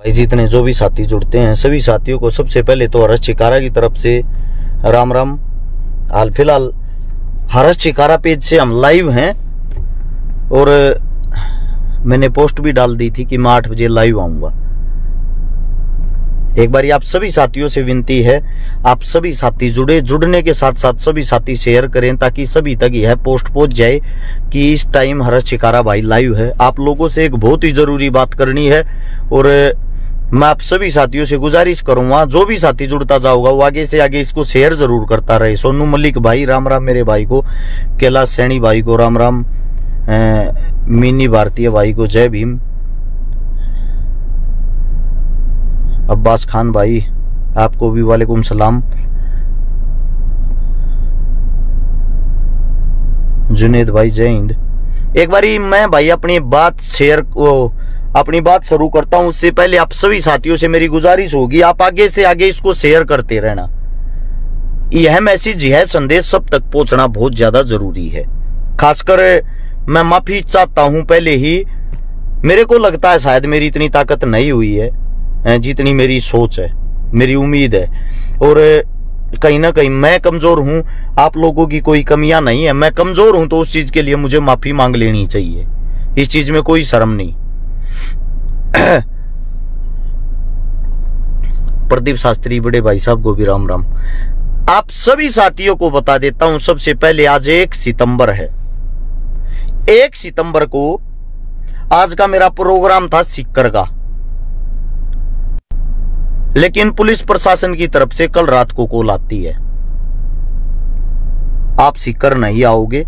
भाई जितने जो भी साथी जुड़ते हैं सभी साथियों को सबसे पहले तो हर्ष चिकारा की तरफ से राम राम। हाल फिलहाल हर्ष चिकारा पेज से हम लाइव हैं और मैंने पोस्ट भी डाल दी थी कि मैं 8 बजे लाइव आऊंगा। एक बार आप सभी साथियों से विनती है, आप सभी साथी जुड़ने के साथ साथ सभी साथी शेयर करें ताकि सभी तक यह पोस्ट पहुंच जाए कि इस टाइम हर्ष चिकारा भाई लाइव है। आप लोगों से एक बहुत ही जरूरी बात करनी है और मैं आप सभी साथियों से गुजारिश करूंगा, जो भी साथी जुड़ता जाऊंगा वो आगे से आगे इसको शेयर जरूर करता रहे। सोनू मलिक भाई राम राम मेरे भाई को, कैलाश सैनी भाई को राम राम, मिनी भारतीय भाई को जय भीम, अब्बास खान भाई आपको भी वालेकुम सलाम, जुनेद भाई जय हिंद। एक बारी मैं भाई अपनी बात शुरू करता हूं, उससे पहले आप सभी साथियों से मेरी गुजारिश होगी आप आगे से आगे इसको शेयर करते रहना। यह मैसेज, यह संदेश सब तक पहुंचना बहुत ज्यादा जरूरी है। खासकर मैं माफी चाहता हूं पहले ही, मेरे को लगता है शायद मेरी इतनी ताकत नहीं हुई है जितनी मेरी सोच है, मेरी उम्मीद है, और कहीं ना कहीं मैं कमजोर हूं। आप लोगों की कोई कमियां नहीं है, मैं कमजोर हूं तो उस चीज के लिए मुझे माफी मांग लेनी चाहिए, इस चीज में कोई शर्म नहीं। प्रदीप शास्त्री बड़े भाई साहब को भी राम राम। आप सभी साथियों को बता देता हूं, सबसे पहले आज 1 सितंबर है। 1 सितंबर को आज का मेरा प्रोग्राम था सीकर का, लेकिन पुलिस प्रशासन की तरफ से कल रात को कॉल आती है आप सीकर नहीं आओगे,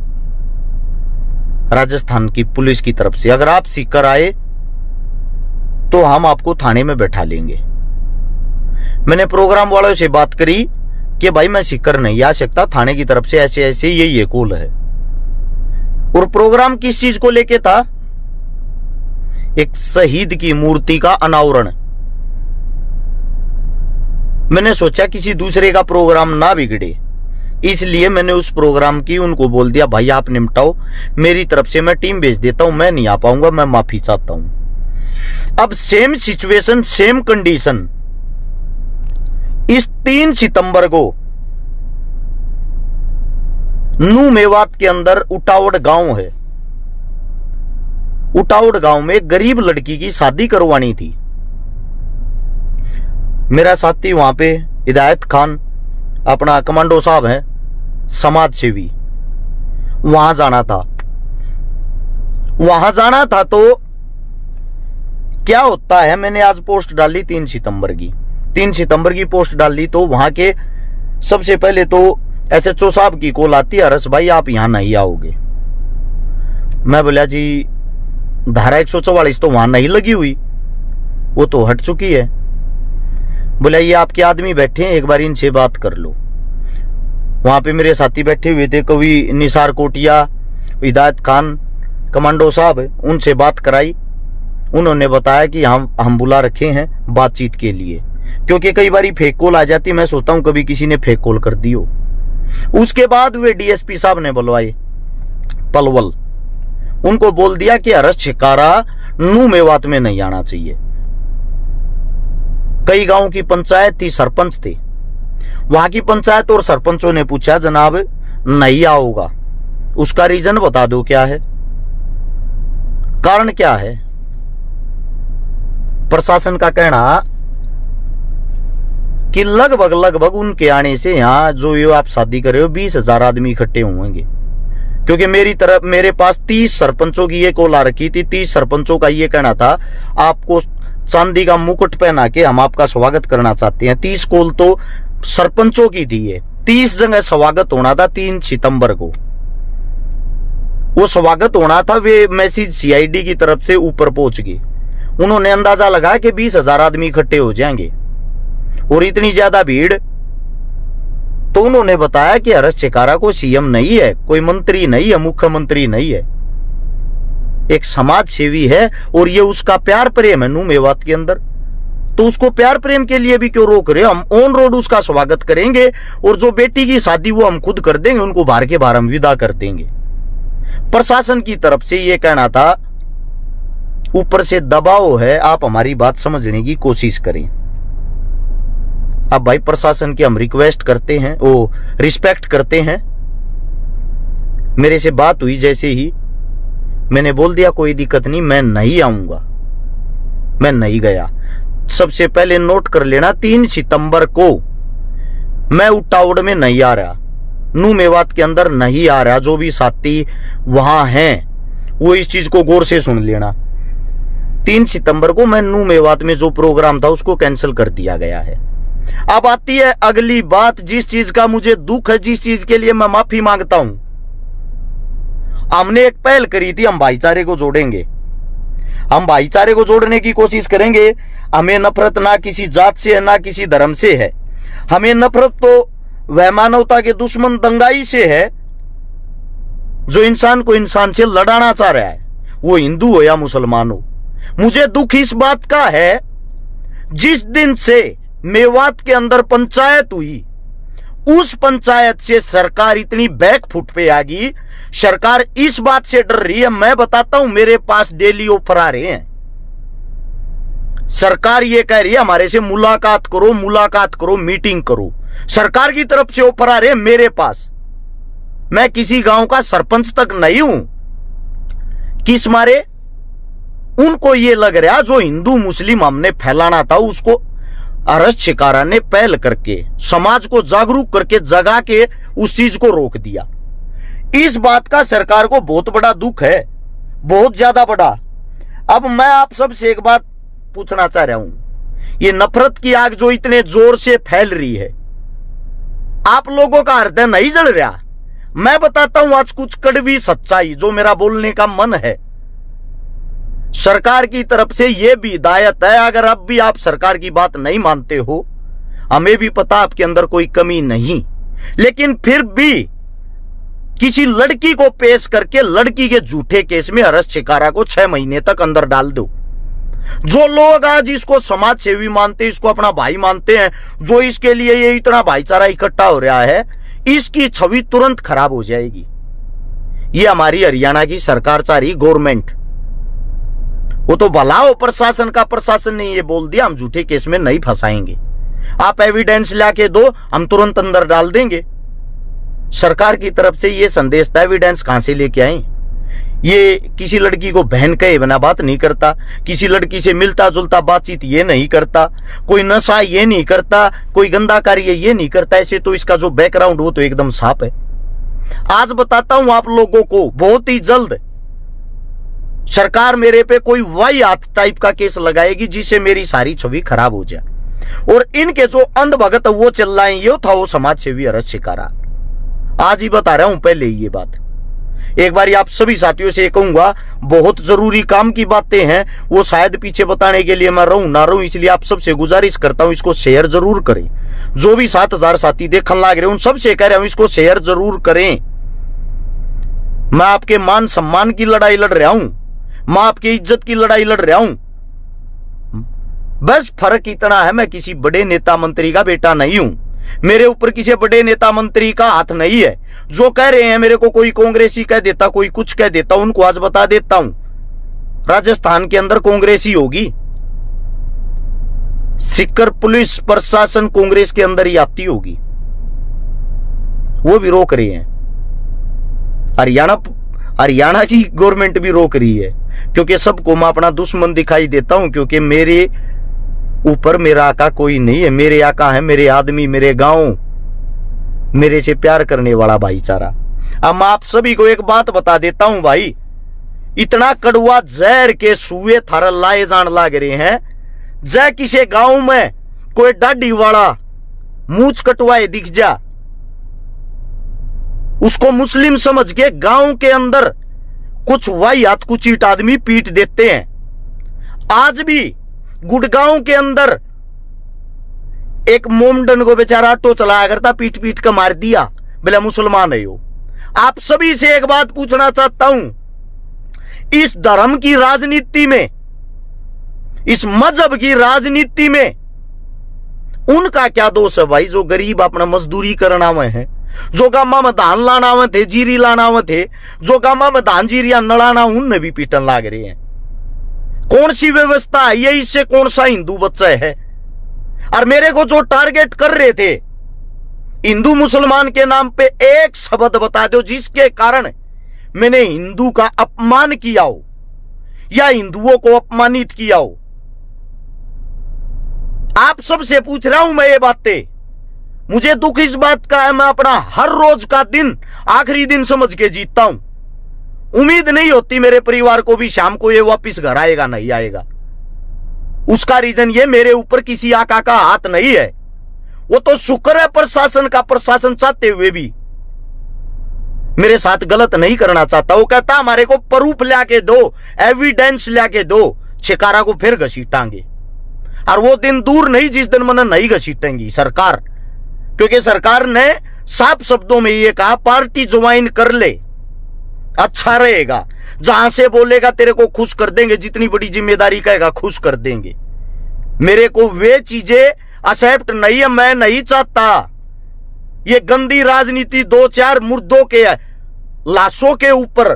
राजस्थान की पुलिस की तरफ से। अगर आप सीकर आए तो हम आपको थाने में बैठा लेंगे। मैंने प्रोग्राम वालों से बात करी कि भाई मैं सीकर नहीं आ सकता, थाने की तरफ से ऐसे ऐसे ये कॉल है। और प्रोग्राम किस चीज को लेके था? एक शहीद की मूर्ति का अनावरण। मैंने सोचा किसी दूसरे का प्रोग्राम ना बिगड़े, इसलिए मैंने उस प्रोग्राम की उनको बोल दिया भाई आप निपटाओ, मेरी तरफ से मैं टीम भेज देता हूं, मैं नहीं आ पाऊंगा, मैं माफी चाहता हूं। अब सेम सिचुएशन, सेम कंडीशन इस 3 सितंबर को नू मेवात के अंदर उटावड़ गांव है। उटावड़ गांव में एक गरीब लड़की की शादी करवानी थी। मेरा साथी वहां पे हिदायत खान अपना कमांडो साहब है, समाज सेवी, वहां जाना था। तो क्या होता है, मैंने आज पोस्ट डाली 3 सितंबर की पोस्ट डाली तो वहां के सबसे पहले तो SHO साहब की कॉल आती है, हर्ष भाई आप यहां नहीं आओगे। मैं बोला जी धारा 144 तो वहां नहीं लगी हुई, वो तो हट चुकी है। बोला ये आपके आदमी बैठे हैं, एक बार इनसे बात कर लो। वहां पे मेरे साथी बैठे हुए थे, कवि निसार कोटिया, हिदायत खान, कमांडो साहब, उनसे बात कराई। उन्होंने बताया कि हम बुला रखे हैं बातचीत के लिए, क्योंकि कई बार फेक कॉल आ जाती, मैं सोचता हूं कभी किसी ने फेक कॉल कर दी हो। उसके बाद वे DSP साहब ने बुलवाए पलवल, उनको बोल दिया कि हर्ष चिकारा नू मेवात में नहीं आना चाहिए। कई गांव की पंचायत थी, सरपंच थे, वहां की पंचायत और सरपंचों ने पूछा जनाब नहीं आओगा, उसका रीजन बता दो, क्या है, कारण क्या है। प्रशासन का कहना कि लगभग उनके आने से यहां जो ये आप शादी कर रहे हो 20,000 आदमी इकट्ठे होंगे, क्योंकि मेरे पास 30 सरपंचों की ये कॉल आ रखी थी। 30 सरपंचों का ये कहना था आपको चांदी का मुकुट पहना के हम आपका स्वागत करना चाहते हैं। 30 कॉल तो सरपंचों की थी, ये 30 जगह स्वागत होना था 3 सितंबर को, वो स्वागत होना था। वे मैसेज CID की तरफ से ऊपर पहुंच गए, उन्होंने अंदाजा लगाया कि 20,000 आदमी इकट्ठे हो जाएंगे और इतनी ज्यादा भीड़। तो उन्होंने बताया कि हर्ष चिकारा को CM नहीं है, कोई मंत्री नहीं है, मुख्यमंत्री नहीं है, एक समाज सेवी है और ये उसका प्यार प्रेम है नू मेवात के अंदर। तो उसको प्यार प्रेम के लिए भी क्यों रोक रहे हो, हम ऑन रोड उसका स्वागत करेंगे और जो बेटी की शादी वो हम खुद कर देंगे, उनको बाहर के बाहर हम विदा कर देंगे। प्रशासन की तरफ से ये कहना था ऊपर से दबाव है, आप हमारी बात समझने की कोशिश करें। अब भाई प्रशासन की हम रिक्वेस्ट करते हैं, वो रिस्पेक्ट करते हैं। मेरे से बात हुई, जैसे ही मैंने बोल दिया कोई दिक्कत नहीं, मैं नहीं आऊंगा, मैं नहीं गया। सबसे पहले नोट कर लेना, 3 सितंबर को मैं उटाउड़ में नहीं आ रहा, नू मेवात के अंदर नहीं आ रहा। जो भी साथी वहां हैं वो इस चीज को गौर से सुन लेना। 3 सितंबर को मैं नू मेवात में जो प्रोग्राम था उसको कैंसिल कर दिया गया है। अब आती है अगली बात, जिस चीज का मुझे दुख है, जिस चीज के लिए मैं माफी मांगता हूं। हमने एक पहल करी थी, हम भाईचारे को जोड़ेंगे, हम भाईचारे को जोड़ने की कोशिश करेंगे। हमें नफरत ना किसी जात से है ना किसी धर्म से है, हमें नफरत तो वह मानवता के दुश्मन दंगाई से है जो इंसान को इंसान से लड़ाना चाह रहा है, वो हिंदू हो या मुसलमान हो। मुझे दुख इस बात का है, जिस दिन से मेवात के अंदर पंचायत हुई, उस पंचायत से सरकार इतनी बैकफुट पे आ गई। सरकार इस बात से डर रही है, मैं बताता हूं, मेरे पास डेली ऑफर आ रहे हैं। सरकार ये कह रही है हमारे से मुलाकात करो, मुलाकात करो, मीटिंग करो। सरकार की तरफ से ऑफर आ रहे हैं मेरे पास। मैं किसी गांव का सरपंच तक नहीं हूं। किस मारे? उनको ये लग रहा जो हिंदू मुस्लिम हमने फैलाना था उसको अरस शिकारा ने पहल करके समाज को जागरूक करके जगा के उस चीज को रोक दिया। इस बात का सरकार को बहुत बड़ा दुख है, बहुत ज्यादा बड़ा। अब मैं आप सबसे एक बात पूछना चाह रहा हूं, ये नफरत की आग जो इतने जोर से फैल रही है, आप लोगों का हृदय नहीं जल रहा? मैं बताता हूं आज कुछ कड़वी सच्चाई जो मेरा बोलने का मन है। सरकार की तरफ से यह भी हिदायत है, अगर अब भी आप सरकार की बात नहीं मानते हो, हमें भी पता आपके अंदर कोई कमी नहीं, लेकिन फिर भी किसी लड़की को पेश करके लड़की के झूठे केस में अरेस्ट शिकारा को 6 महीने तक अंदर डाल दो। जो लोग आज इसको समाज सेवी मानते हैं, इसको अपना भाई मानते हैं, जो इसके लिए ये इतना भाईचारा इकट्ठा हो रहा है, इसकी छवि तुरंत खराब हो जाएगी। ये हमारी हरियाणा की सरकार चाह रही, गवर्नमेंट। वो तो भला हो प्रशासन का, प्रशासन ने ये बोल दिया हम झूठे केस में नहीं फंसाएंगे, आप एविडेंस लाके दो, हम तुरंत अंदर डाल देंगे। सरकार की तरफ से ये संदेश था, एविडेंस कहां से लेके आए? ये किसी लड़की को बहन कहे बिना बात नहीं करता, किसी लड़की से मिलता जुलता बातचीत ये नहीं करता, कोई नशा ये नहीं करता, कोई गंदा कार्य ये नहीं करता। ऐसे तो इसका जो बैकग्राउंड वो तो एकदम साफ है। आज बताता हूं आप लोगों को, बहुत ही जल्द सरकार मेरे पे कोई वाहियात टाइप का केस लगाएगी जिससे मेरी सारी छवि खराब हो जाए। और इनके जो अंधभगत वो चल रहे हैं, ये था वो समाज सेवी अरेस्ट शिकारा। आज ही बता रहा हूं पहले ही ये बात। एक बार आप सभी साथियों से कहूंगा, बहुत जरूरी काम की बातें हैं, वो शायद पीछे बताने के लिए मैं रहूं ना रहूं, इसलिए आप सबसे गुजारिश करता हूं इसको शेयर जरूर करें। जो भी 7000 साथी देखने लग रहे हैं उन सबसे कह रहा हूं इसको शेयर जरूर करें। मैं आपके मान सम्मान की लड़ाई लड़ रहा हूं, मैं आपकी इज्जत की लड़ाई लड़ रहा हूं। बस फर्क इतना है, मैं किसी बड़े नेता मंत्री का बेटा नहीं हूं, मेरे ऊपर किसी बड़े नेता मंत्री का हाथ नहीं है। जो कह रहे हैं मेरे को कोई कांग्रेसी कह देता, कोई कुछ कह देता, उनको आज बता देता हूं, राजस्थान के अंदर कांग्रेसी होगी, सिक्कर पुलिस प्रशासन कांग्रेस के अंदर ही आती होगी, वो भी रोक रहे हैं। हरियाणा की गवर्नमेंट भी रोक रही है, क्योंकि सबको मैं अपना दुश्मन दिखाई देता हूं, क्योंकि मेरे ऊपर मेरा आका कोई नहीं है। मेरे आका है मेरे आदमी, मेरे गांव, मेरे से प्यार करने वाला भाईचारा। अब मैं आप सभी को एक बात बता देता हूं भाई, इतना कड़वा जहर के सुए थारा लाए जान लाग रहे हैं। जय किसी गांव में कोई डाडी वाला मूछ कटवाए दिख जा, उसको मुस्लिम समझ के गांव के अंदर कुछ वाहियात कुचीट आदमी पीट देते हैं। आज भी गुड़गांव के अंदर एक मोमडन को बेचारा ऑटो चलाया करता, पीट पीट कर मार दिया, बोला मुसलमान है हो। आप सभी से एक बात पूछना चाहता हूं, इस धर्म की राजनीति में, इस मजहब की राजनीति में उनका क्या दोष है भाई? जो गरीब अपना मजदूरी करना हुए हैं, जो गामा में धान लाना हुए थे, जीरी लाना हुए थे, जो गामा में धान जीरिया नड़ाना, उनने भी पीटन लाग रहे हैं। कौन सी व्यवस्था है ये, इससे कौन सा हिंदू बच्चा है? और मेरे को जो टारगेट कर रहे थे हिंदू मुसलमान के नाम पे, एक शब्द बता दो जिसके कारण मैंने हिंदू का अपमान किया हो या हिंदुओं को अपमानित किया हो। आप सबसे पूछ रहा हूं मैं ये बातें। मुझे दुख इस बात का है, मैं अपना हर रोज का दिन आखिरी दिन समझ के जीतता हूं। उम्मीद नहीं होती मेरे परिवार को भी शाम को ये वापिस घर आएगा नहीं आएगा। उसका रीजन ये, मेरे ऊपर किसी आका का हाथ नहीं है। वो तो शुक्र है प्रशासन का, प्रशासन चाहते हुए भी मेरे साथ गलत नहीं करना चाहता। वो कहता हमारे को प्रूफ लाके दो, एविडेंस लाके दो, छिकारा को फिर घसीटांगे। और वो दिन दूर नहीं जिस दिन मैंने नहीं घसीटेंगी सरकार, क्योंकि सरकार ने साफ शब्दों में ये कहा पार्टी ज्वाइन कर ले, अच्छा रहेगा। जहां से बोलेगा तेरे को खुश कर देंगे, जितनी बड़ी जिम्मेदारी कहेगा खुश कर देंगे। मेरे को वे चीजें एक्सेप्ट नहीं है, मैं नहीं चाहता ये गंदी राजनीति, दो चार मुर्दों के लाशों के ऊपर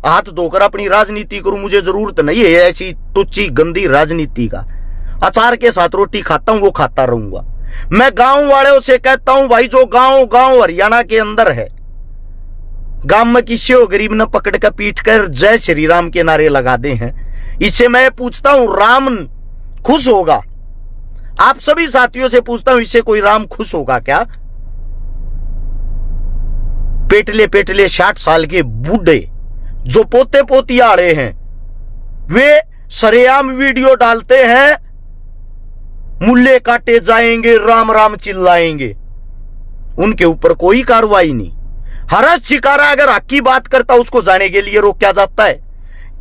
हाथ धोकर अपनी राजनीति करूं। मुझे जरूरत नहीं है ऐसी तुच्ची गंदी राजनीति का। अचार के साथ रोटी खाता हूं, वो खाता रहूंगा। मैं गांव वालों से कहता हूं भाई, जो गांव हरियाणा के अंदर है, गांव में किसी को गरीब न पकड़ कर पीट कर जय श्री राम के नारे लगा दे हैं। इससे मैं पूछता हूं राम खुश होगा? आप सभी साथियों से पूछता हूं, इससे कोई राम खुश होगा क्या? पेटले पेटले 60 साल के बूढ़े जो पोते पोतियाड़े हैं, वे सरेआम वीडियो डालते हैं, मुल्ले काटे जाएंगे, राम राम चिल्लाएंगे, उनके ऊपर कोई कार्रवाई नहीं। हर्ष छिकारा अगर हक की बात करता उसको जाने के लिए रोका जाता है।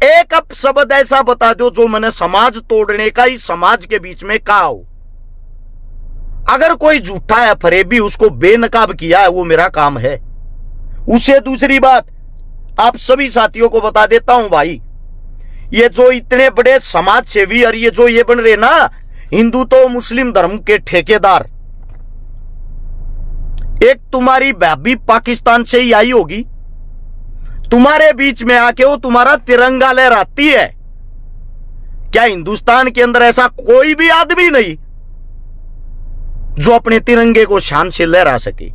एक अब शब्द ऐसा बता दो जो मैंने समाज तोड़ने का इस समाज के बीच में कहा हो। अगर कोई झूठा है फरेबी, उसको बेनकाब किया है, वो मेरा काम है। उससे दूसरी बात आप सभी साथियों को बता देता हूं भाई, ये जो इतने बड़े समाज सेवी और ये जो ये बन रहे ना हिंदू तो मुस्लिम धर्म के ठेकेदार, एक तुम्हारी भाभी पाकिस्तान से ही आई होगी, तुम्हारे बीच में आके वो तुम्हारा तिरंगा लहराती है। क्या हिंदुस्तान के अंदर ऐसा कोई भी आदमी नहीं जो अपने तिरंगे को शान से लहरा सके?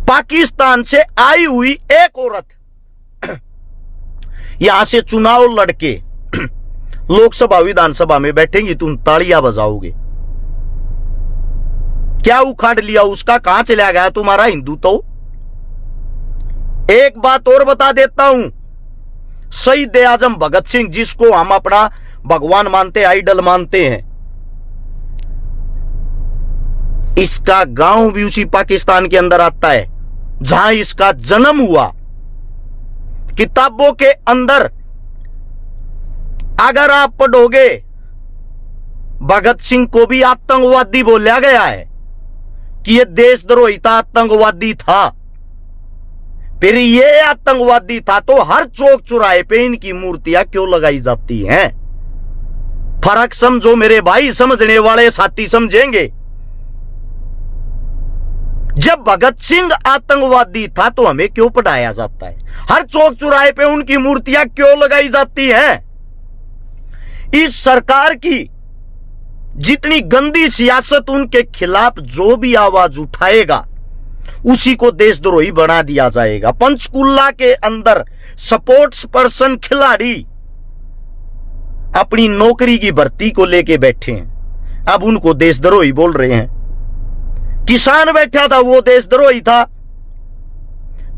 पाकिस्तान से आई हुई एक औरत यहां से चुनाव लड़के लोकसभा विधानसभा में बैठेंगी, तुम तालियां बजाओगे। क्या उखाड़ लिया उसका? कहां चला गया तुम्हारा हिंदू? तो एक बात और बता देता हूं, शहीद आजम भगत सिंह जिसको हम अपना भगवान मानते, आइडल मानते हैं, इसका गांव भी उसी पाकिस्तान के अंदर आता है जहां इसका जन्म हुआ। किताबों के अंदर अगर आप पढ़ोगे, भगत सिंह को भी आतंकवादी बोला गया है कि ये देशद्रोही था, आतंकवादी था। फिर ये आतंकवादी था तो हर चौक चौराहे पे इनकी मूर्तियां क्यों लगाई जाती हैं? फर्क समझो मेरे भाई, समझने वाले साथी समझेंगे। जब भगत सिंह आतंकवादी था तो हमें क्यों पढ़ाया जाता है? हर चौक चौराहे पे उनकी मूर्तियां क्यों लगाई जाती हैं? इस सरकार की जितनी गंदी सियासत, उनके खिलाफ जो भी आवाज उठाएगा उसी को देशद्रोही बना दिया जाएगा। पंचकुला के अंदर स्पोर्ट्स पर्सन खिलाड़ी अपनी नौकरी की भर्ती को लेके बैठे हैं, अब उनको देशद्रोही बोल रहे हैं। किसान बैठा था वो देशद्रोही था,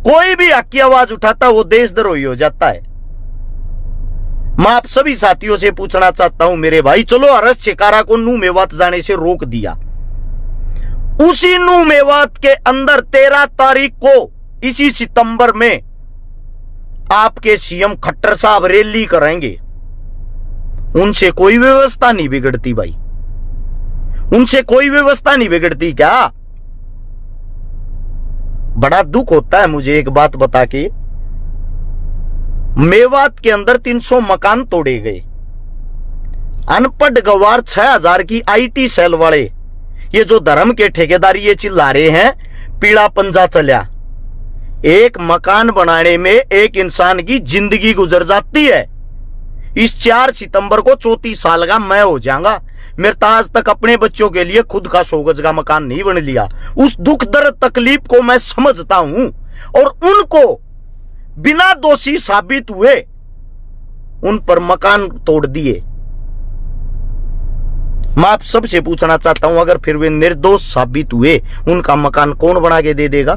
कोई भी हक की आवाज उठाता वो देशद्रोही हो जाता है। मैं आप सभी साथियों से पूछना चाहता हूं मेरे भाई, चलो हर्ष छिकारा को नू मेवात जाने से रोक दिया, उसी नू मेवात के अंदर 13 तारीख को इसी सितंबर में आपके सीएम खट्टर साहब रैली करेंगे। उनसे कोई व्यवस्था नहीं बिगड़ती भाई, उनसे कोई व्यवस्था नहीं बिगड़ती क्या? बड़ा दुख होता है मुझे एक बात बता के, मेवात के अंदर 300 मकान तोड़े गए। अनपढ़ गवार 6000 की आईटी सेल वाले, ये जो धर्म के ठेकेदार ये चिल्ला रहे हैं पीड़ा पंजा चल्या। एक मकान बनाने में एक इंसान की जिंदगी गुजर जाती है। इस 4 सितंबर को 34 साल का मैं हो जाऊंगा। मेरे तो आज तक अपने बच्चों के लिए खुद का 100 गज का मकान नहीं बन लिया। उस दुख दर्द तकलीफ को मैं समझता हूं और उनको बिना दोषी साबित हुए उन पर मकान तोड़ दिए। मैं आप सबसे पूछना चाहता हूं, अगर फिर वे निर्दोष साबित हुए, उनका मकान कौन बना के दे देगा?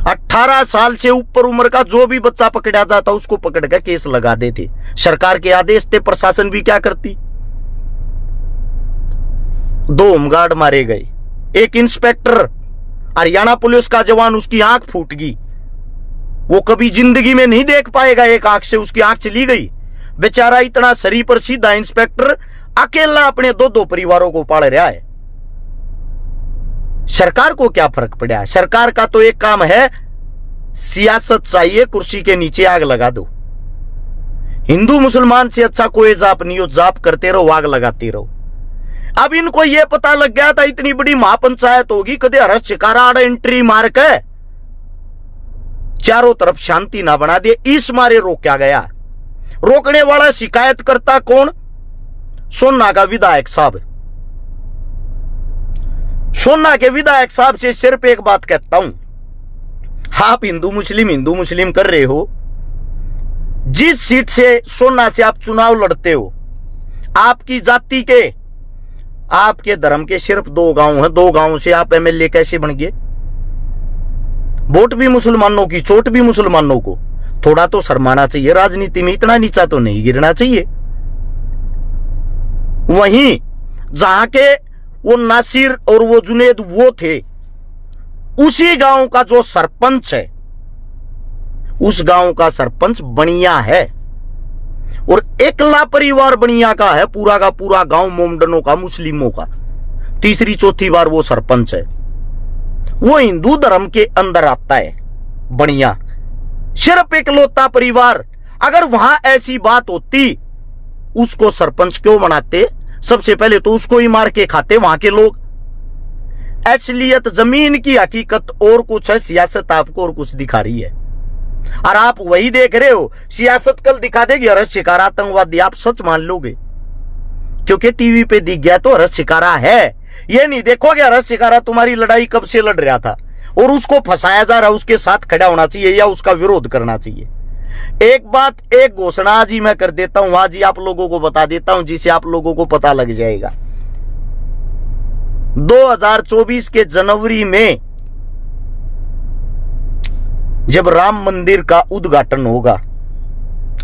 18 साल से ऊपर उम्र का जो भी बच्चा पकड़ा जाता उसको पकड़ कर केस लगा देते। सरकार के आदेश थे, प्रशासन भी क्या करती? 2 होमगार्ड मारे गए। एक इंस्पेक्टर हरियाणा पुलिस का जवान, उसकी आंख फूट गई। वो कभी जिंदगी में नहीं देख पाएगा, एक आंख से उसकी आंख चली गई। बेचारा इतना शरीफ और सीधा इंस्पेक्टर अकेला अपने 2 परिवारों को पाल रहा है। सरकार को क्या फर्क पड़ा? सरकार का तो एक काम है, सियासत चाहिए, कुर्सी के नीचे आग लगा दो। हिंदू मुसलमान से अच्छा कोई जाप नहीं हो, जाप करते रहो, आग लगाते रहो। अब इनको यह पता लग गया था इतनी बड़ी महापंचायत होगी, कदे हरस शिकारा एंट्री मार के चारों तरफ शांति ना बना दिए, इस मारे रोका गया। रोकने वाला शिकायत करता कौन? सोना का विधायक साहब। सोना के विधायक साहब से सिर्फ एक बात कहता हूं, आप हिंदू मुस्लिम कर रहे हो। जिस सीट से सोना से आप चुनाव लड़ते हो, आपकी जाति के, आपके धर्म के सिर्फ 2 गांव हैं। 2 गांव से आप एमएलए कैसे बन गए? वोट भी मुसलमानों की, चोट भी मुसलमानों को। थोड़ा तो शर्माना चाहिए, राजनीति में इतना नीचा तो नहीं गिरना चाहिए। वहीं जहां के वो नासिर और वो जुनेद वो थे, उसी गांव का जो सरपंच है, उस गांव का सरपंच बनिया है और एकला परिवार बनिया का है। पूरा का पूरा गांव मोमडनों का, मुस्लिमों का। 3री 4थी बार वो सरपंच है। वो हिंदू धर्म के अंदर आता है बनिया, सिर्फ एकलौता परिवार। अगर वहां ऐसी बात होती, उसको सरपंच क्यों बनाते? सबसे पहले तो उसको ही मार के खाते वहां के लोग। असलियत, जमीन की हकीकत और कुछ है, सियासत आपको और कुछ दिखा रही है। और आप वही देख रहे हो। सियासत कल दिखा देगी हरस शिकारा आतंकवादी, आप सच मान लोगे क्योंकि टीवी पे दिख गया तो हरस शिकारा है। ये नहीं देखोगे हरस शिकारा तुम्हारी लड़ाई कब से लड़ रहा था और उसको फंसाया जा रहा है, उसके साथ खड़ा होना चाहिए या उसका विरोध करना चाहिए। एक बात, एक घोषणा आज ही मैं कर देता हूं, आज ही आप लोगों को बता देता हूं, जिसे आप लोगों को पता लग जाएगा। 2024 के जनवरी में जब राम मंदिर का उद्घाटन होगा,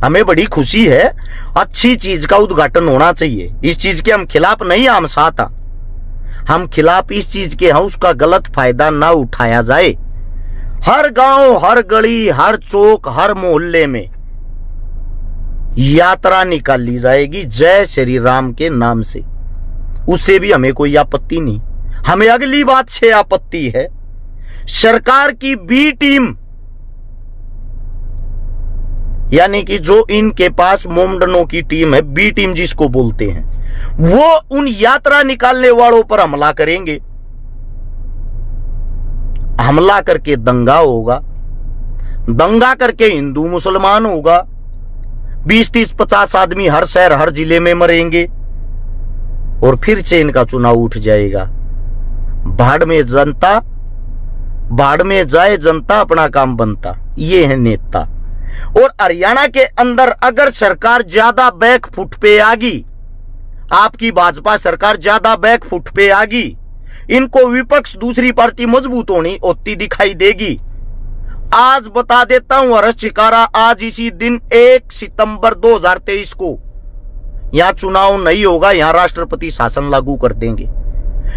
हमें बड़ी खुशी है, अच्छी चीज का उद्घाटन होना चाहिए। इस चीज के हम खिलाफ नहीं, हम साथ हैं। हम खिलाफ इस चीज के हैं, उसका गलत फायदा ना उठाया जाए। हर गांव, हर गली, हर चौक, हर मोहल्ले में यात्रा निकाली जाएगी जय श्री राम के नाम से। उससे भी हमें कोई आपत्ति नहीं। हमें अगली बात से आपत्ति है, सरकार की बी टीम, यानी कि जो इनके पास मोमडनों की टीम है, बी टीम जिसको बोलते हैं, वो उन यात्रा निकालने वालों पर हमला करेंगे। हमला करके दंगा होगा, दंगा करके हिंदू मुसलमान होगा। 20, 30, 50 आदमी हर शहर, हर जिले में मरेंगे और फिर से इनका चुनाव उठ जाएगा। भाड़ में जनता, भाड़ में जाए जनता, अपना काम बनता। ये है नेता। और हरियाणा के अंदर अगर सरकार ज्यादा बैक फुट पे आ गई, आपकी भाजपा सरकार ज्यादा बैक फुट पे आ गई, इनको विपक्ष दूसरी पार्टी मजबूत होती दिखाई देगी। आज बता देता हूं हरस शिकारा, आज इसी दिन 1 सितंबर 2023 को यहां चुनाव नहीं होगा, यहां राष्ट्रपति शासन लागू कर देंगे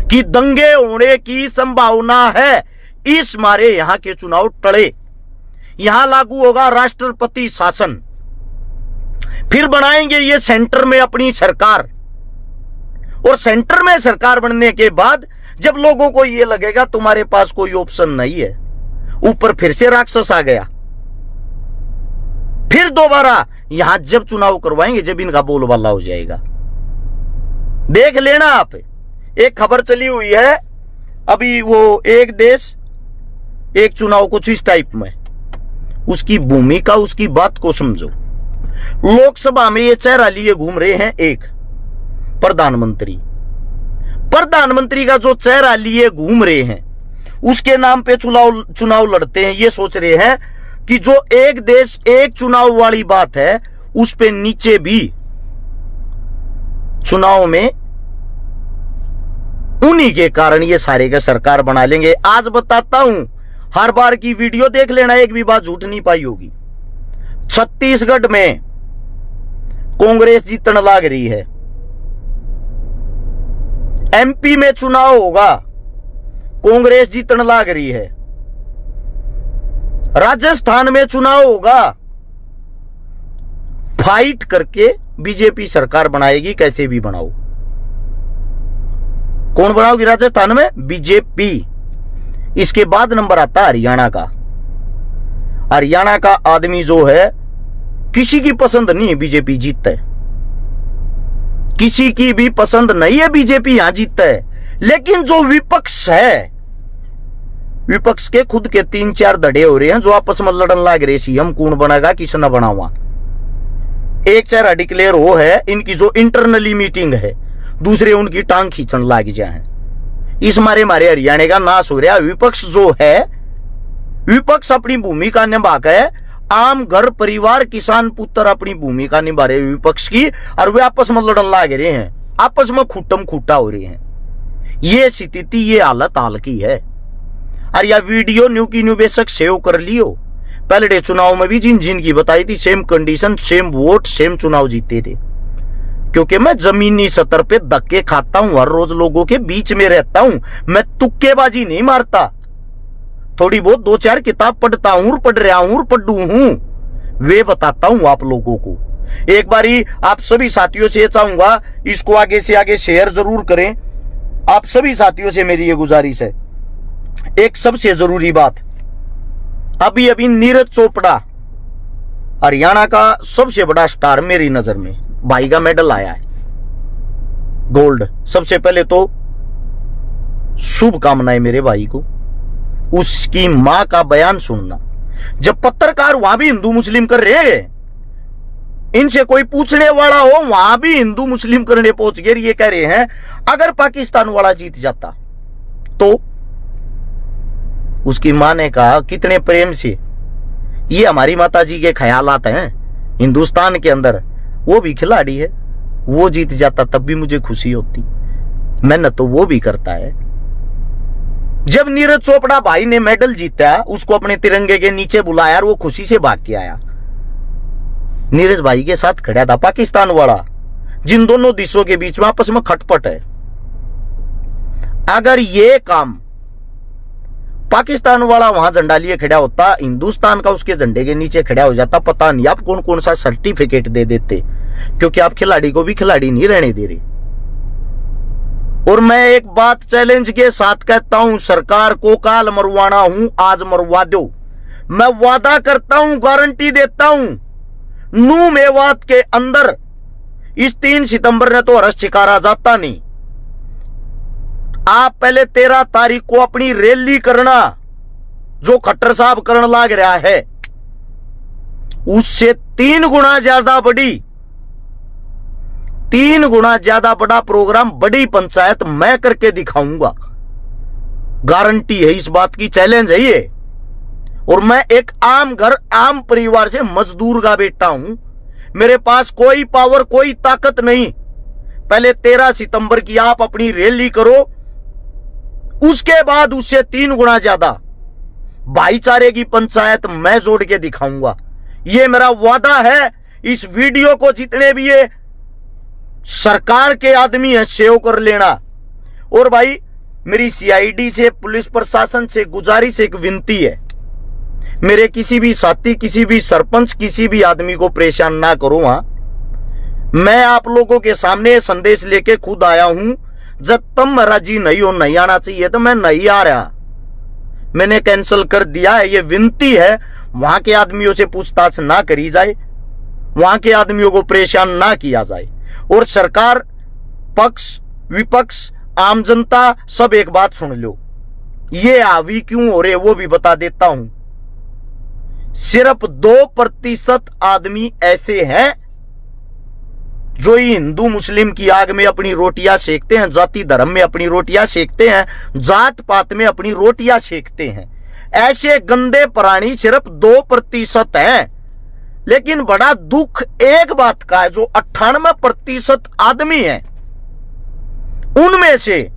कि दंगे होने की संभावना है। इस मारे यहां के चुनाव टले, यहां लागू होगा राष्ट्रपति शासन। फिर बनाएंगे ये सेंटर में अपनी सरकार, और सेंटर में सरकार बनने के बाद जब लोगों को ये लगेगा तुम्हारे पास कोई ऑप्शन नहीं है, ऊपर फिर से राक्षस आ गया, फिर दोबारा यहां जब चुनाव करवाएंगे, जब इनका बोलबाला हो जाएगा। देख लेना आप, एक खबर चली हुई है अभी, वो एक देश एक चुनाव, कुछ इस टाइप में। उसकी भूमिका, उसकी बात को समझो। लोकसभा में ये चेहरा लिए घूम रहे हैं एक प्रधानमंत्री। प्रधानमंत्री का जो चेहरा लिए घूम रहे हैं उसके नाम पे चुनाव लड़ते हैं। ये सोच रहे हैं कि जो एक देश एक चुनाव वाली बात है उस पे नीचे भी चुनाव में उन्हीं के कारण ये सारे का सरकार बना लेंगे। आज बताता हूं, हर बार की वीडियो देख लेना, एक भी बात झूठ नहीं पाई होगी। छत्तीसगढ़ में कांग्रेस जीतने लग रही है, एमपी में चुनाव होगा, कांग्रेस जीतने लग रही है, राजस्थान में चुनाव होगा, फाइट करके बीजेपी सरकार बनाएगी, कैसे भी बनाओ। कौन बनाओगी राजस्थान में? बीजेपी। इसके बाद नंबर आता है हरियाणा का। हरियाणा का आदमी जो है किसी की पसंद नहीं है बीजेपी जीतता है, किसी की भी पसंद नहीं है बीजेपी यहां जीतता है। लेकिन जो विपक्ष है, विपक्ष के खुद के 3-4 धड़े हो रहे हैं जो आपस में लड़न लाग रहे, सीएम कौन बनेगा किसने बनावा। एक चेहरा डिक्लेयर हो है, इनकी जो इंटरनली मीटिंग है, दूसरे उनकी टांग खींचन लाग जाए। इस मारे हरियाणा का नाश हो रहा। विपक्ष जो है, विपक्ष अपनी भूमिका निभा के, आम घर परिवार किसान पुत्र अपनी भूमिका निभा रहे विपक्ष की, और वे आपस में लड़न लाग रहे हैं, आपस में खुट्टम खुट्टा हो रहे हैं। ये स्थिति, ये हालत हाल की है। और यह वीडियो न्यू की न्यू बेशक सेव कर लियो। पहले चुनाव में भी जिन जिन की बताई थी, same condition, same vote, same चुनाव जीते थे। क्योंकि मैं जमीनी स्तर पे धक्के खाता हूं, हर रोज लोगों के बीच में रहता हूं, मैं तुक्केबाजी नहीं मारता। थोड़ी बहुत 2-4 किताब पढ़ता हूं, पढ़ रहा हूं, पढ़ू हूं, वे बताता हूं आप लोगों को। एक बारी आप सभी साथियों से चाहूंगा, इसको आगे से आगे शेयर जरूर करें। आप सभी साथियों से मेरी ये गुजारिश है। एक सबसे जरूरी बात, अभी अभी नीरज चोपड़ा, हरियाणा का सबसे बड़ा स्टार मेरी नजर में, भाई का मेडल आया है गोल्ड। सबसे पहले तो शुभकामनाएं मेरे भाई को। उसकी मां का बयान सुनना, जब पत्रकार वहां भी हिंदू मुस्लिम कर रहे हैं, इनसे कोई पूछने वाला हो, वहां भी हिंदू मुस्लिम करने पहुंच गए। ये कह रहे हैं अगर पाकिस्तान वाला जीत जाता तो। उसकी मां ने कहा कितने प्रेम से, ये हमारी माता जी के ख्यालात हैं हिंदुस्तान के अंदर, वो भी खिलाड़ी है, वो जीत जाता तब भी मुझे खुशी होती, मेहनत तो वो भी करता है। जब नीरज चोपड़ा भाई ने मेडल जीता, उसको अपने तिरंगे के नीचे बुलाया और वो खुशी से भाग के आया। नीरज भाई के साथ खड़ा था पाकिस्तान वाला, जिन दोनों देशों के बीच में आपस में खटपट है। अगर ये काम पाकिस्तान वाला वहां झंडा लिए खड़ा होता, हिंदुस्तान का उसके झंडे के नीचे खड़ा हो जाता, पता नहीं आप कौन कौन सा सर्टिफिकेट दे देते, क्योंकि आप खिलाड़ी को भी खिलाड़ी नहीं रहने दे रहे। और मैं एक बात चैलेंज के साथ कहता हूं, सरकार को काल मरवाना हूं, आज मरवा दो। मैं वादा करता हूं, गारंटी देता हूं, नू मेवात के अंदर इस 3 सितंबर ने तो हर्ष छिकारा जाता नहीं। आप पहले 13 तारीख को अपनी रैली करना, जो खट्टर साहब करने लग रहा है उससे 3 गुना ज्यादा बड़ी, 3 गुना ज्यादा बड़ा प्रोग्राम, बड़ी पंचायत मैं करके दिखाऊंगा। गारंटी है इस बात की, चैलेंज है ये। और मैं एक आम घर, आम परिवार से मजदूर का बेटा हूं, मेरे पास कोई पावर, कोई ताकत नहीं। पहले 13 सितंबर की आप अपनी रैली करो, उसके बाद उससे 3 गुना ज्यादा भाईचारे की पंचायत मैं जोड़ के दिखाऊंगा। ये मेरा वादा है। इस वीडियो को जितने भी ये सरकार के आदमी हैं सेव कर लेना। और भाई मेरी सीआईडी से, पुलिस प्रशासन से गुजारिश, एक विनती है, मेरे किसी भी साथी, किसी भी सरपंच, किसी भी आदमी को परेशान ना करो। मैं आप लोगों के सामने संदेश लेके खुद आया हूं। जब तुम राजी नहीं हो, नहीं आना चाहिए तो मैं नहीं आ रहा, मैंने कैंसिल कर दिया है। ये विनती है, वहां के आदमियों से पूछताछ ना करी जाए, वहां के आदमियों को परेशान ना किया जाए। और सरकार पक्ष, विपक्ष, आम जनता सब एक बात सुन लो, ये हावी क्यों हो रहे वो भी बता देता हूं। सिर्फ 2% आदमी ऐसे हैं जो ये हिंदू मुस्लिम की आग में अपनी रोटियां सेकते हैं, जाति धर्म में अपनी रोटियां सेकते हैं, जात पात में अपनी रोटियां सेकते हैं। ऐसे गंदे प्राणी सिर्फ 2% हैं। लेकिन बड़ा दुख एक बात का है, जो 98% आदमी हैं, उनमें से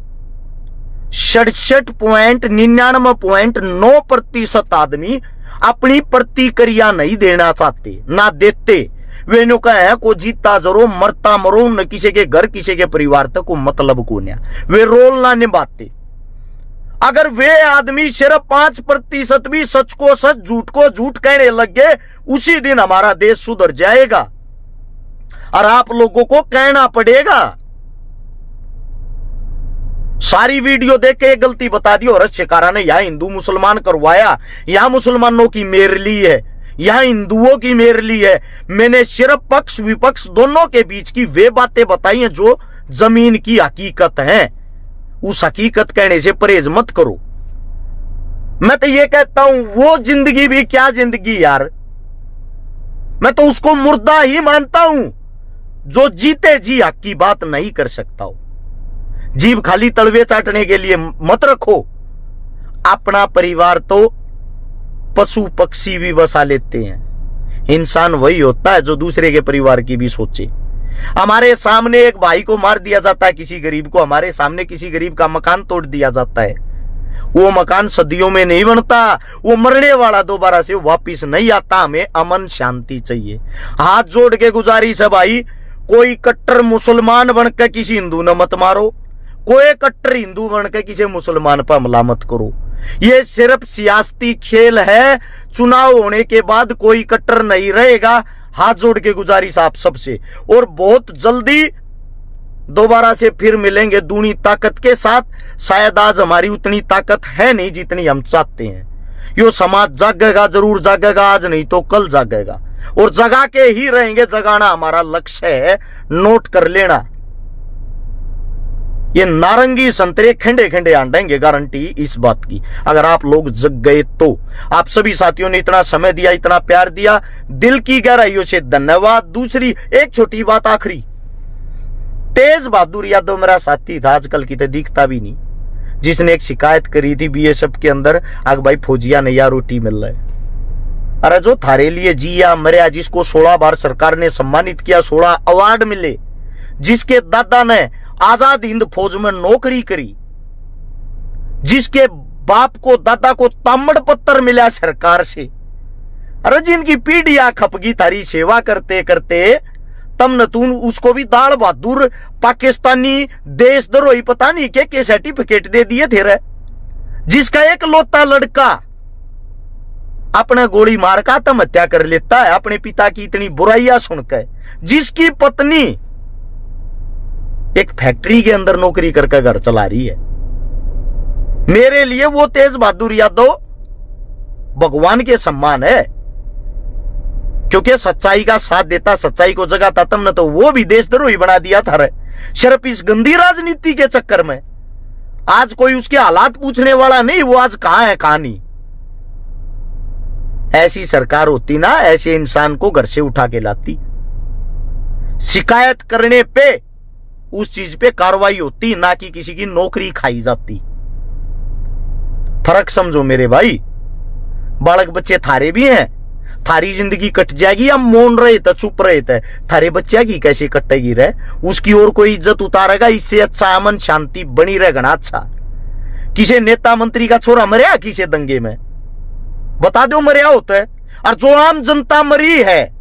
67.99% आदमी अपनी प्रतिक्रिया नहीं देना चाहते, ना देते। वे नो कहे को जीता जरो मरता मरो, न किसी के घर किसी के परिवार तक को मतलब को ना, वे रोल ना निभाते। अगर वे आदमी सिर्फ 5% भी सच को सच झूठ को झूठ कहने लग गए, उसी दिन हमारा देश सुधर जाएगा और आप लोगों को कहना पड़ेगा। सारी वीडियो देख के एक गलती बता दी और शिकारा ने यहां हिंदू मुसलमान करवाया, यहां मुसलमानों की मेरली है, यहां हिंदुओं की मेरली है। मैंने सिर्फ पक्ष विपक्ष दोनों के बीच की वे बातें बताई हैं जो जमीन की हकीकत है। उस हकीकत कहने से परहेज मत करो। मैं तो ये कहता हूं वो जिंदगी भी क्या जिंदगी यार, मैं तो उसको मुर्दा ही मानता हूं जो जीते जी हक की बात नहीं कर सकता हो। जीभ खाली तलवे चाटने के लिए मत रखो। अपना परिवार तो पशु पक्षी भी बसा लेते हैं, इंसान वही होता है जो दूसरे के परिवार की भी सोचे। हमारे सामने एक भाई को मार दिया जाता है, किसी गरीब को, हमारे सामने किसी गरीब का मकान तोड़ दिया जाता है। वो मकान सदियों में नहीं बनता, वो मरने वाला दोबारा से वापिस नहीं आता। हमें अमन शांति चाहिए। हाथ जोड़ के गुजारिश है भाई, कोई कट्टर मुसलमान बनकर किसी हिंदू ने मत मारो, कोई कट्टर हिंदू बनकर किसी मुसलमान पर हमला मत करो। ये सिर्फ सियासती खेल है। चुनाव होने के बाद कोई कट्टर नहीं रहेगा। हाथ जोड़ के गुजारिश आप सबसे, और बहुत जल्दी दोबारा से फिर मिलेंगे दूनी ताकत के साथ। शायद आज हमारी उतनी ताकत है नहीं जितनी हम चाहते हैं। यो समाज जागेगा, जरूर जागेगा, आज नहीं तो कल जागेगा, और जगा के ही रहेंगे। जगाना हमारा लक्ष्य है, नोट कर लेना। ये नारंगी संतरे खंडे खंडे आंडेंगे, गारंटी इस बात की, अगर आप लोग जग गए तो। आप सभी साथियों ने इतना समय दिया, इतना प्यार दिया, दिल की गहराइयों से धन्यवाद। दूसरी एक छोटी बात आखिरी, तेज बहादुर यादव मेरा साथी था, आजकल की तो दिखता भी नहीं, जिसने एक शिकायत करी थी बीएसएफ के अंदर, आग भाई फौजिया नैया रोटी मिल रहा है। अरे जो थारे लिए जिया मरिया, जिसको 16 बार सरकार ने सम्मानित किया, 16 अवार्ड मिले, जिसके दादा ने आजाद हिंद फौज में नौकरी करी, जिसके बाप को दादा को ताम्र पत्र मिला सरकार से, अरे जिनकी पीढ़ियां खपगी थारी सेवा करते करते, तब न तू उसको भी दाल बहादुर पाकिस्तानी देशद्रोही पता नहीं के सर्टिफिकेट दे दिए थे रे। जिसका एक लौता लड़का अपना गोली मार का आत्महत्या कर लेता है अपने पिता की इतनी बुराइयां सुनकर, जिसकी पत्नी एक फैक्ट्री के अंदर नौकरी करके घर चला रही है। मेरे लिए वो तेज बहादुर यादव भगवान के सम्मान है, क्योंकि सच्चाई का साथ देता, सच्चाई को जगाता, तब न तो वो भी देशद्रोही बना दिया था रे। सिर्फ इस गंदी राजनीति के चक्कर में आज कोई उसके हालात पूछने वाला नहीं, वो आज कहां है कहां नहीं। ऐसी सरकार होती ना, ऐसे इंसान को घर से उठा के लाती, शिकायत करने पे उस चीज पे कार्रवाई होती, ना कि किसी की नौकरी खाई जाती। फर्क समझो मेरे भाई। बालक बच्चे थारे भी हैं, थारी जिंदगी कट जाएगी, हम मौन रहे थे, चुप रहे थे, थारे बच्चे की कैसे कटेगी रे? उसकी और कोई इज्जत उतारेगा, इससे अच्छा अमन शांति बनी रहेगा। अच्छा किसी नेता मंत्री का छोरा मरिया किसी दंगे में, बता दो मरिया होता है, और जो आम जनता मरी है,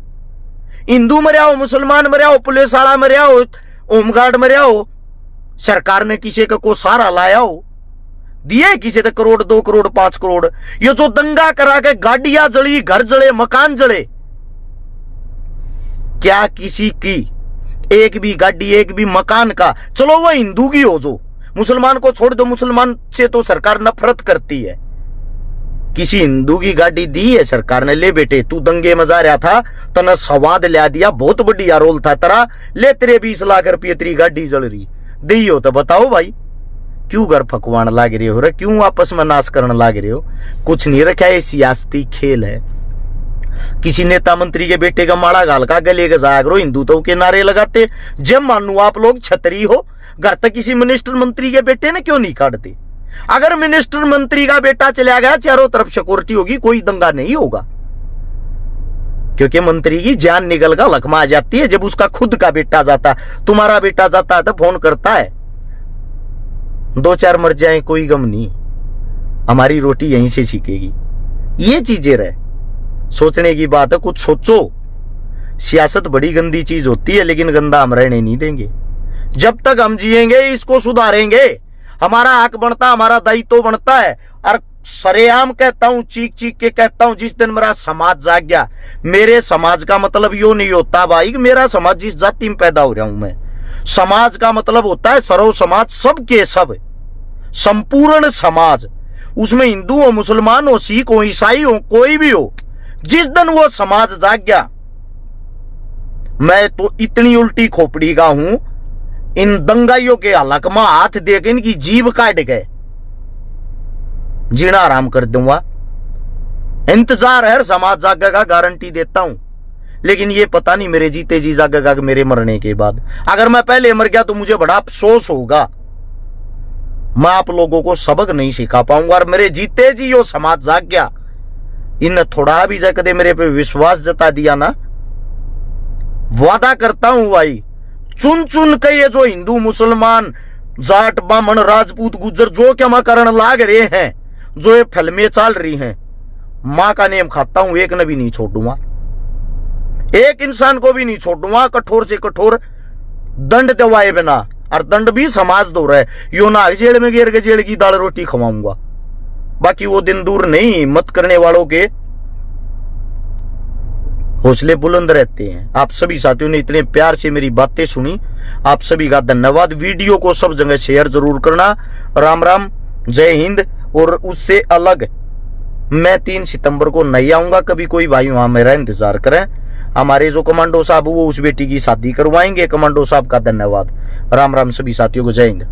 हिंदू मरिया हो, मुसलमान मरिया हो, पुलिस वाला मरिया हो, होमगार्ड मरिया हो, सरकार ने किसी का को सहारा लाया हो, दिए किसी तक करोड़ 2 करोड़ 5 करोड़। ये जो दंगा करा के गाड़ियां जली, घर जले, मकान जले, क्या किसी की एक भी गाड़ी एक भी मकान का, चलो वो हिंदू की हो, जो मुसलमान को छोड़ दो, मुसलमान से तो सरकार नफरत करती है, किसी हिंदू की गाड़ी दी है सरकार ने, ले बेटे तू दंगे में जा रहा था, तना संवाद ला दिया, बहुत बढ़िया रोल था तेरा, ले तेरे 20 लाख रुपये तेरी गाड़ी जल रही दी हो, तो बताओ भाई क्यों घर फकवान लाग रहे हो रे? क्यों आपस में नाश करने लाग रहे हो? कुछ नहीं रखा, ये सियासती खेल है। किसी नेता मंत्री के बेटे का माड़ा गाल का गले का जाया करो, हिंदुत्व के नारे लगाते। जब मानू आप लोग छतरी हो, घर तक किसी मिनिस्टर मंत्री के बेटे ने क्यों नहीं काटते? अगर मिनिस्टर मंत्री का बेटा चला गया, चारों तरफ सिक्योरिटी होगी, कोई दंगा नहीं होगा, क्योंकि मंत्री की जान निकल कर लकमा आ जाती है। जब उसका खुद का बेटा जाता, तुम्हारा बेटा जाता है तो फोन करता है, 2-4 मर जाए कोई गम नहीं, हमारी रोटी यहीं से छिकेगी। ये चीजें रहे, सोचने की बात है, कुछ सोचो। सियासत बड़ी गंदी चीज होती है, लेकिन गंदा हम रहने नहीं देंगे। जब तक हम जिएंगे इसको सुधारेंगे, हमारा हक बनता, हमारा दायित्व बनता है। और सरेआम कहता हूं, चीख चीख के कहता हूं, जिस दिन मेरा समाज जाग गया, मेरे समाज का मतलब यो नहीं होता भाई कि मेरा समाज जिस जाति में पैदा हो रहा हूं मैं, समाज का मतलब होता है सर्व समाज, सबके सब, संपूर्ण समाज। उसमें हिंदू हो, मुसलमान हो, सिख हो, ईसाई हो, कोई भी हो। जिस दिन वो समाज जाग गया, मैं तो इतनी उल्टी खोपड़ी का हूं, इन दंगाइयों के हलक में हाथ देकर इनकी जीभ काट गए, जीना आराम कर दूंगा। इंतजार है समाज जागेगा, गारंटी देता हूं। लेकिन ये पता नहीं मेरे जीते जी जागेगा कि मेरे मरने के बाद। अगर मैं पहले मर गया तो मुझे बड़ा अफसोस होगा, मैं आप लोगों को सबक नहीं सिखा पाऊंगा। और मेरे जीते जी यो समाज जाग गया, इन थोड़ा भी जकदे मेरे पे विश्वास जता दिया ना, वादा करता हूं भाई, चुन चुन के ये जो हिंदू मुसलमान जाट बामन राजपूत गुज्जर जो क्या मैं करण लाग रहे हैं, जो ये फिल्में चल रही हैं, मां का नेम खाता हूं, एक ने भी नहीं छोड़ूंगा, एक इंसान को भी नहीं छोड़ूंगा। कठोर से कठोर दंड दिवाए बिना, और दंड भी समाज दो रहा है, यो ना जेल में गिर के जेल की दाल रोटी खवाऊंगा। बाकी वो दिन दूर नहीं, मत करने वालों के हौसले बुलंद रहते हैं। आप सभी साथियों ने इतने प्यार से मेरी बातें सुनी, आप सभी का धन्यवाद। वीडियो को सब जगह शेयर जरूर करना। राम राम, जय हिंद। और उससे अलग मैं 3 सितंबर को नहीं आऊंगा, कभी कोई भाई वहां मेरा इंतजार करें। हमारे जो कमांडो साहब वो उस बेटी की शादी करवाएंगे। कमांडो साहब का धन्यवाद। राम राम सभी साथियों को, जय हिंद।